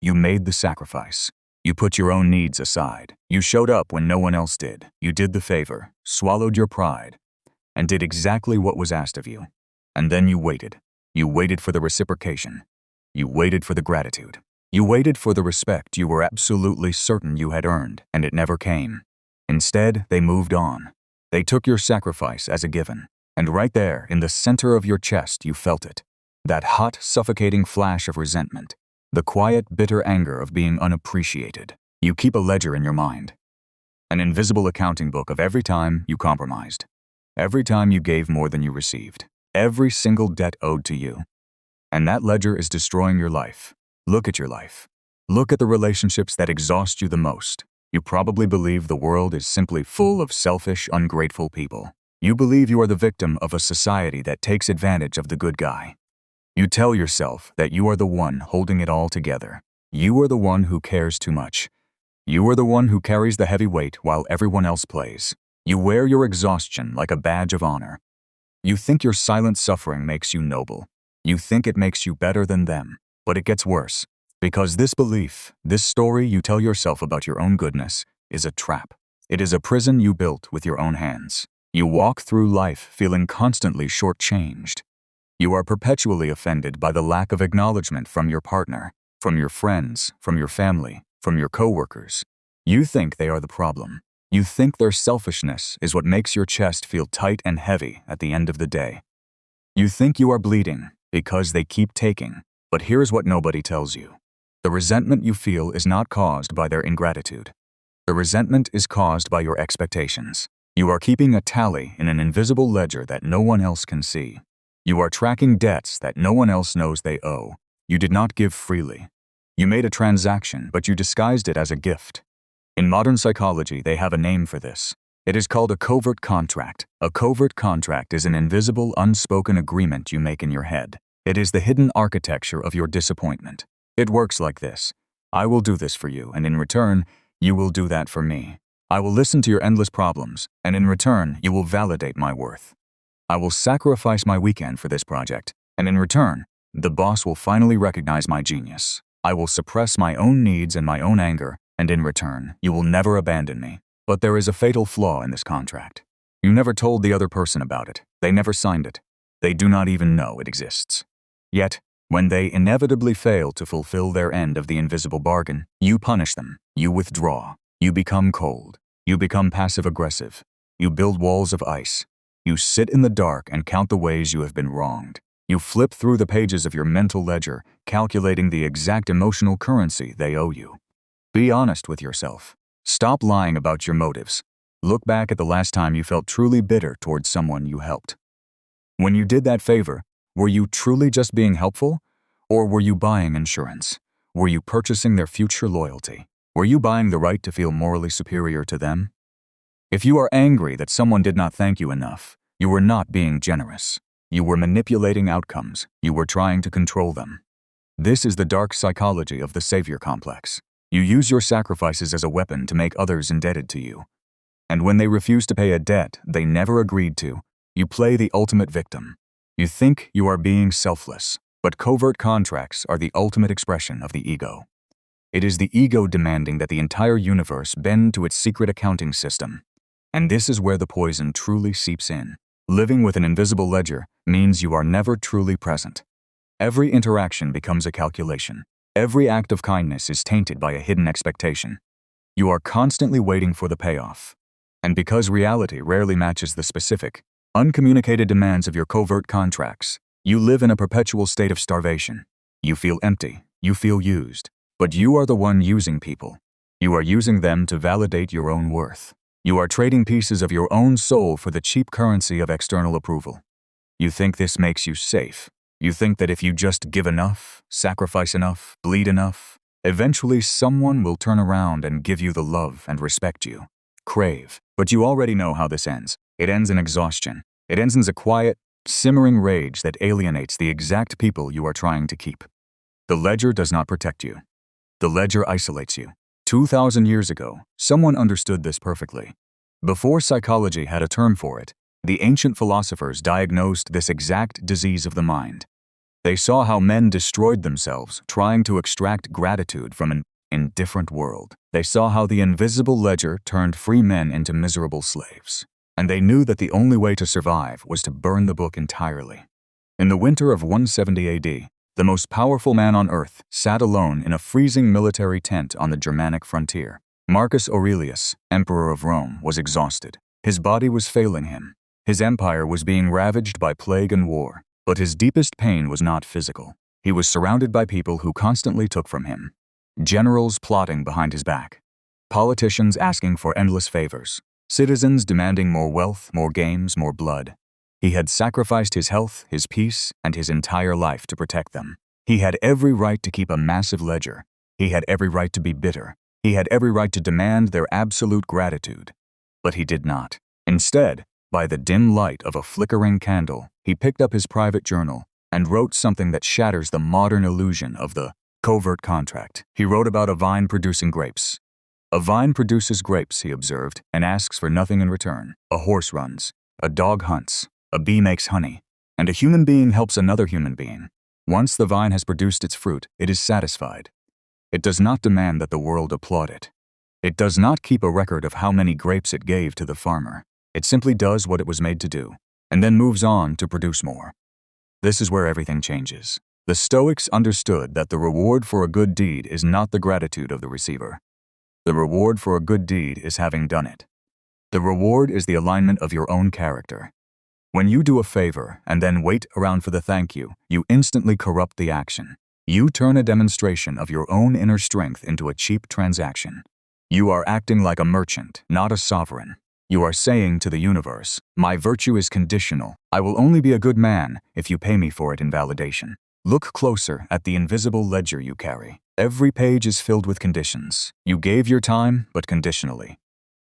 You made the sacrifice. You put your own needs aside. You showed up when no one else did. You did the favor, swallowed your pride, and did exactly what was asked of you. And then you waited. You waited for the reciprocation. You waited for the gratitude. You waited for the respect you were absolutely certain you had earned, and it never came. Instead, they moved on. They took your sacrifice as a given. And right there, in the center of your chest, you felt it. That hot, suffocating flash of resentment. The quiet, bitter anger of being unappreciated. You keep a ledger in your mind. An invisible accounting book of every time you compromised. Every time you gave more than you received. Every single debt owed to you. And that ledger is destroying your life. Look at your life. Look at the relationships that exhaust you the most. You probably believe the world is simply full of selfish, ungrateful people. You believe you are the victim of a society that takes advantage of the good guy. You tell yourself that you are the one holding it all together. You are the one who cares too much. You are the one who carries the heavy weight while everyone else plays. You wear your exhaustion like a badge of honor. You think your silent suffering makes you noble. You think it makes you better than them. But it gets worse. Because this belief, this story you tell yourself about your own goodness, is a trap. It is a prison you built with your own hands. You walk through life feeling constantly shortchanged. You are perpetually offended by the lack of acknowledgement from your partner, from your friends, from your family, from your coworkers. You think they are the problem. You think their selfishness is what makes your chest feel tight and heavy at the end of the day. You think you are bleeding because they keep taking. But here's what nobody tells you. The resentment you feel is not caused by their ingratitude. The resentment is caused by your expectations. You are keeping a tally in an invisible ledger that no one else can see. You are tracking debts that no one else knows they owe. You did not give freely. You made a transaction, but you disguised it as a gift. In modern psychology, they have a name for this. It is called a covert contract. A covert contract is an invisible, unspoken agreement you make in your head. It is the hidden architecture of your disappointment. It works like this. I will do this for you, and in return, you will do that for me. I will listen to your endless problems, and in return, you will validate my worth. I will sacrifice my weekend for this project, and in return, the boss will finally recognize my genius. I will suppress my own needs and my own anger, and in return, you will never abandon me. But there is a fatal flaw in this contract. You never told the other person about it. They never signed it. They do not even know it exists. Yet, when they inevitably fail to fulfill their end of the invisible bargain, you punish them. You withdraw. You become cold. You become passive-aggressive. You build walls of ice. You sit in the dark and count the ways you have been wronged. You flip through the pages of your mental ledger, calculating the exact emotional currency they owe you. Be honest with yourself. Stop lying about your motives. Look back at the last time you felt truly bitter towards someone you helped. When you did that favor, were you truly just being helpful? Or were you buying insurance? Were you purchasing their future loyalty? Were you buying the right to feel morally superior to them? If you are angry that someone did not thank you enough, you were not being generous. You were manipulating outcomes. You were trying to control them. This is the dark psychology of the savior complex. You use your sacrifices as a weapon to make others indebted to you. And when they refuse to pay a debt they never agreed to, you play the ultimate victim. You think you are being selfless, but covert contracts are the ultimate expression of the ego. It is the ego demanding that the entire universe bend to its secret accounting system. And this is where the poison truly seeps in. Living with an invisible ledger means you are never truly present. Every interaction becomes a calculation. Every act of kindness is tainted by a hidden expectation. You are constantly waiting for the payoff. And because reality rarely matches the specific, uncommunicated demands of your covert contracts, you live in a perpetual state of starvation. You feel empty. You feel used. But you are the one using people. You are using them to validate your own worth. You are trading pieces of your own soul for the cheap currency of external approval. You think this makes you safe. You think that if you just give enough, sacrifice enough, bleed enough, eventually someone will turn around and give you the love and respect you crave. But you already know how this ends. It ends in exhaustion. It ends in a quiet, simmering rage that alienates the exact people you are trying to keep. The ledger does not protect you. The ledger isolates you. 2,000 years ago, someone understood this perfectly. Before psychology had a term for it, the ancient philosophers diagnosed this exact disease of the mind. They saw how men destroyed themselves trying to extract gratitude from an indifferent world. They saw how the invisible ledger turned free men into miserable slaves. And they knew that the only way to survive was to burn the book entirely. In the winter of 170 AD, the most powerful man on earth sat alone in a freezing military tent on the Germanic frontier. Marcus Aurelius, Emperor of Rome, was exhausted. His body was failing him. His empire was being ravaged by plague and war. But his deepest pain was not physical. He was surrounded by people who constantly took from him. Generals plotting behind his back. Politicians asking for endless favors. Citizens demanding more wealth, more games, more blood. He had sacrificed his health, his peace, and his entire life to protect them. He had every right to keep a massive ledger. He had every right to be bitter. He had every right to demand their absolute gratitude. But he did not. Instead, by the dim light of a flickering candle, he picked up his private journal and wrote something that shatters the modern illusion of the covert contract. He wrote about a vine producing grapes. A vine produces grapes, he observed, and asks for nothing in return. A horse runs, a dog hunts, a bee makes honey, and a human being helps another human being. Once the vine has produced its fruit, it is satisfied. It does not demand that the world applaud it. It does not keep a record of how many grapes it gave to the farmer. It simply does what it was made to do, and then moves on to produce more. This is where everything changes. The Stoics understood that the reward for a good deed is not the gratitude of the receiver. The reward for a good deed is having done it. The reward is the alignment of your own character. When you do a favor and then wait around for the thank you, you instantly corrupt the action. You turn a demonstration of your own inner strength into a cheap transaction. You are acting like a merchant, not a sovereign. You are saying to the universe, my virtue is conditional. I will only be a good man if you pay me for it in validation. Look closer at the invisible ledger you carry. Every page is filled with conditions. You gave your time, but conditionally.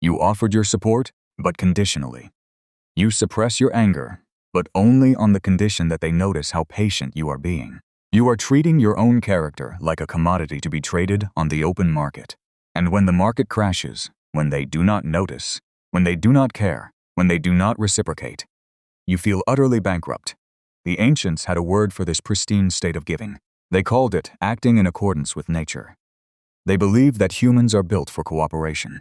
You offered your support, but conditionally. You suppress your anger, but only on the condition that they notice how patient you are being. You are treating your own character like a commodity to be traded on the open market. And when the market crashes, when they do not notice, when they do not care, when they do not reciprocate, you feel utterly bankrupt. The ancients had a word for this pristine state of giving. They called it acting in accordance with nature. They believed that humans are built for cooperation.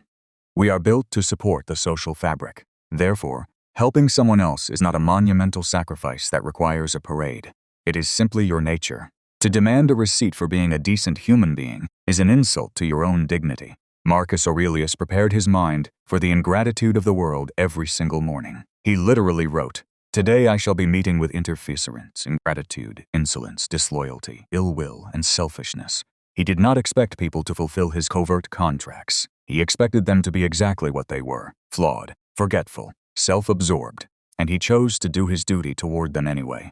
We are built to support the social fabric. Therefore, helping someone else is not a monumental sacrifice that requires a parade. It is simply your nature. To demand a receipt for being a decent human being is an insult to your own dignity. Marcus Aurelius prepared his mind for the ingratitude of the world every single morning. He literally wrote, "Today I shall be meeting with interference, ingratitude, insolence, disloyalty, ill will, and selfishness." He did not expect people to fulfill his covert contracts. He expected them to be exactly what they were: flawed, forgetful, self-absorbed, and he chose to do his duty toward them anyway.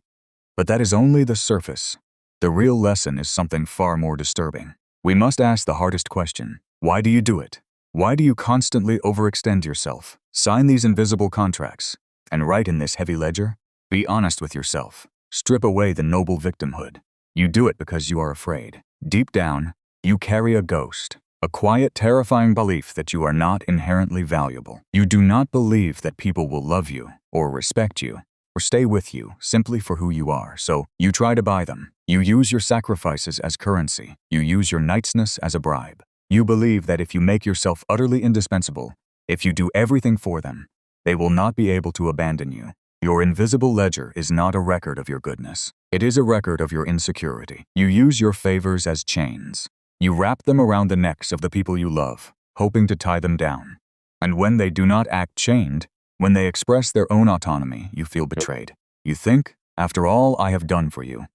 But that is only the surface. The real lesson is something far more disturbing. We must ask the hardest question. Why do you do it? Why do you constantly overextend yourself, sign these invisible contracts, and write in this heavy ledger? Be honest with yourself. Strip away the noble victimhood. You do it because you are afraid. Deep down, you carry a ghost, a quiet, terrifying belief that you are not inherently valuable. You do not believe that people will love you, or respect you, or stay with you simply for who you are, so you try to buy them. You use your sacrifices as currency. You use your niceness as a bribe. You believe that if you make yourself utterly indispensable, if you do everything for them, they will not be able to abandon you. Your invisible ledger is not a record of your goodness. It is a record of your insecurity. You use your favors as chains. You wrap them around the necks of the people you love, hoping to tie them down. And when they do not act chained, when they express their own autonomy, you feel betrayed. You think, after all I have done for you.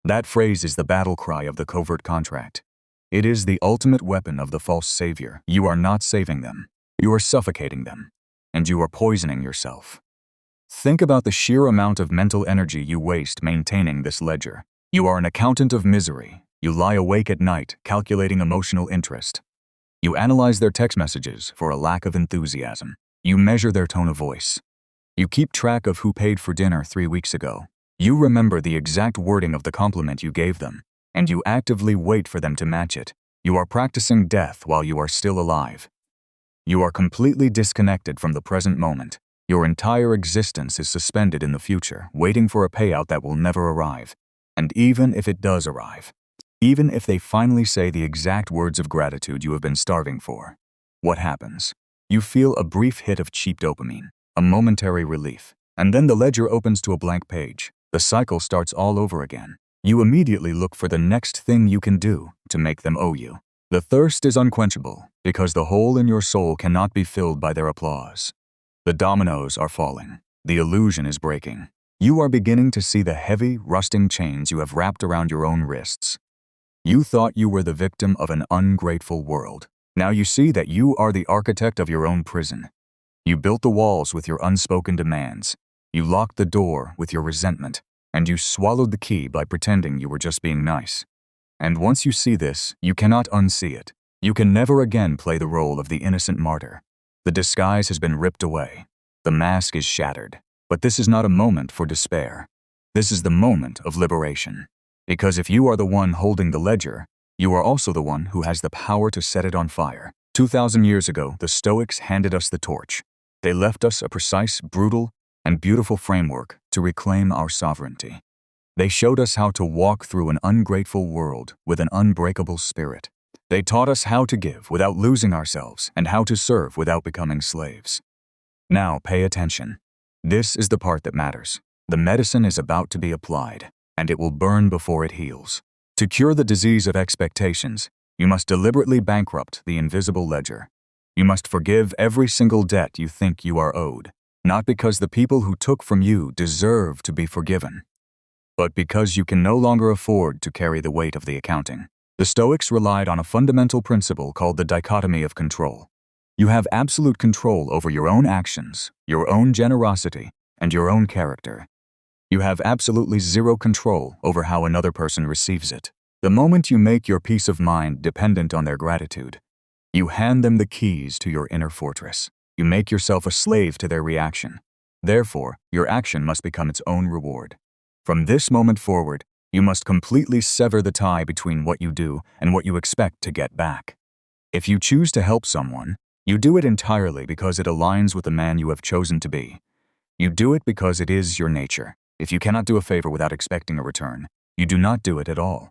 That phrase is the battle cry of the covert contract. It is the ultimate weapon of the false savior. You are not saving them. You are suffocating them. And you are poisoning yourself. Think about the sheer amount of mental energy you waste maintaining this ledger. You are an accountant of misery. You lie awake at night calculating emotional interest. You analyze their text messages for a lack of enthusiasm. You measure their tone of voice. You keep track of who paid for dinner 3 weeks ago. You remember the exact wording of the compliment you gave them, and you actively wait for them to match it. You are practicing death while you are still alive. You are completely disconnected from the present moment. Your entire existence is suspended in the future, waiting for a payout that will never arrive. And even if it does arrive, even if they finally say the exact words of gratitude you have been starving for, what happens? You feel a brief hit of cheap dopamine, a momentary relief, and then the ledger opens to a blank page. The cycle starts all over again. You immediately look for the next thing you can do to make them owe you. The thirst is unquenchable because the hole in your soul cannot be filled by their applause. The dominoes are falling. The illusion is breaking. You are beginning to see the heavy, rusting chains you have wrapped around your own wrists. You thought you were the victim of an ungrateful world. Now you see that you are the architect of your own prison. You built the walls with your unspoken demands. You locked the door with your resentment, and you swallowed the key by pretending you were just being nice. And once you see this, you cannot unsee it. You can never again play the role of the innocent martyr. The disguise has been ripped away. The mask is shattered. But this is not a moment for despair. This is the moment of liberation. Because if you are the one holding the ledger, you are also the one who has the power to set it on fire. 2,000 years ago, the Stoics handed us the torch. They left us a precise, brutal, and beautiful framework to reclaim our sovereignty. They showed us how to walk through an ungrateful world with an unbreakable spirit. They taught us how to give without losing ourselves and how to serve without becoming slaves. Now pay attention. This is the part that matters. The medicine is about to be applied, and it will burn before it heals. To cure the disease of expectations, you must deliberately bankrupt the invisible ledger. You must forgive every single debt you think you are owed, not because the people who took from you deserve to be forgiven, but because you can no longer afford to carry the weight of the accounting. The Stoics relied on a fundamental principle called the dichotomy of control. You have absolute control over your own actions, your own generosity, and your own character. You have absolutely zero control over how another person receives it. The moment you make your peace of mind dependent on their gratitude, you hand them the keys to your inner fortress. You make yourself a slave to their reaction. Therefore, your action must become its own reward. From this moment forward, you must completely sever the tie between what you do and what you expect to get back. If you choose to help someone, you do it entirely because it aligns with the man you have chosen to be. You do it because it is your nature. If you cannot do a favor without expecting a return, you do not do it at all.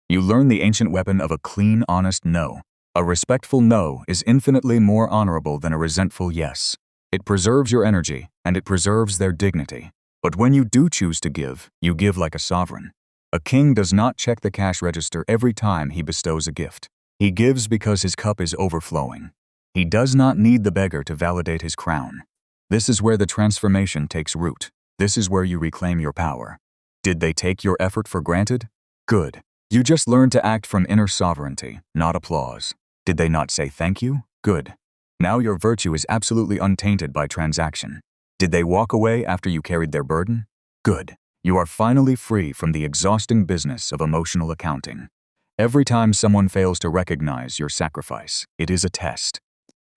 You learn the ancient weapon of a clean, honest no. A respectful no is infinitely more honorable than a resentful yes. It preserves your energy, and it preserves their dignity. But when you do choose to give, you give like a sovereign. A king does not check the cash register every time he bestows a gift. He gives because his cup is overflowing. He does not need the beggar to validate his crown. This is where the transformation takes root. This is where you reclaim your power. Did they take your effort for granted? Good. You just learned to act from inner sovereignty, not applause. Did they not say thank you? Good. Now your virtue is absolutely untainted by transaction. Did they walk away after you carried their burden? Good. You are finally free from the exhausting business of emotional accounting. Every time someone fails to recognize your sacrifice, it is a test.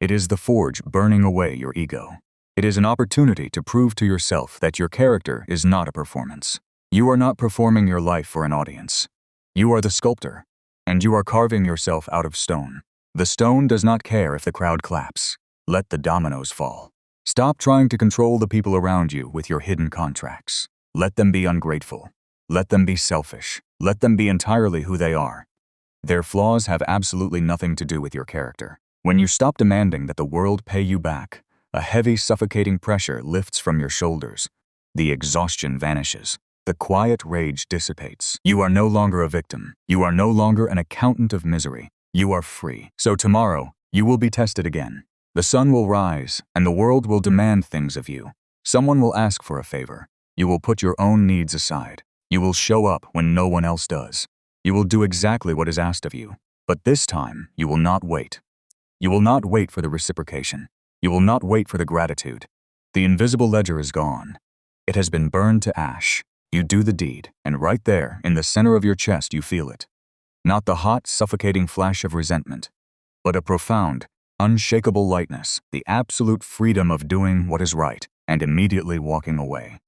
It is the forge burning away your ego. It is an opportunity to prove to yourself that your character is not a performance. You are not performing your life for an audience. You are the sculptor, and you are carving yourself out of stone. The stone does not care if the crowd claps. Let the dominoes fall. Stop trying to control the people around you with your hidden contracts. Let them be ungrateful. Let them be selfish. Let them be entirely who they are. Their flaws have absolutely nothing to do with your character. When you stop demanding that the world pay you back, a heavy, suffocating pressure lifts from your shoulders. The exhaustion vanishes. The quiet rage dissipates. You are no longer a victim. You are no longer an accountant of misery. You are free. So tomorrow, you will be tested again. The sun will rise, and the world will demand things of you. Someone will ask for a favor. You will put your own needs aside. You will show up when no one else does. You will do exactly what is asked of you. But this time, you will not wait. You will not wait for the reciprocation. You will not wait for the gratitude. The invisible ledger is gone. It has been burned to ash. You do the deed, and right there, in the center of your chest, you feel it. Not the hot, suffocating flash of resentment, but a profound, unshakable lightness, the absolute freedom of doing what is right and immediately walking away.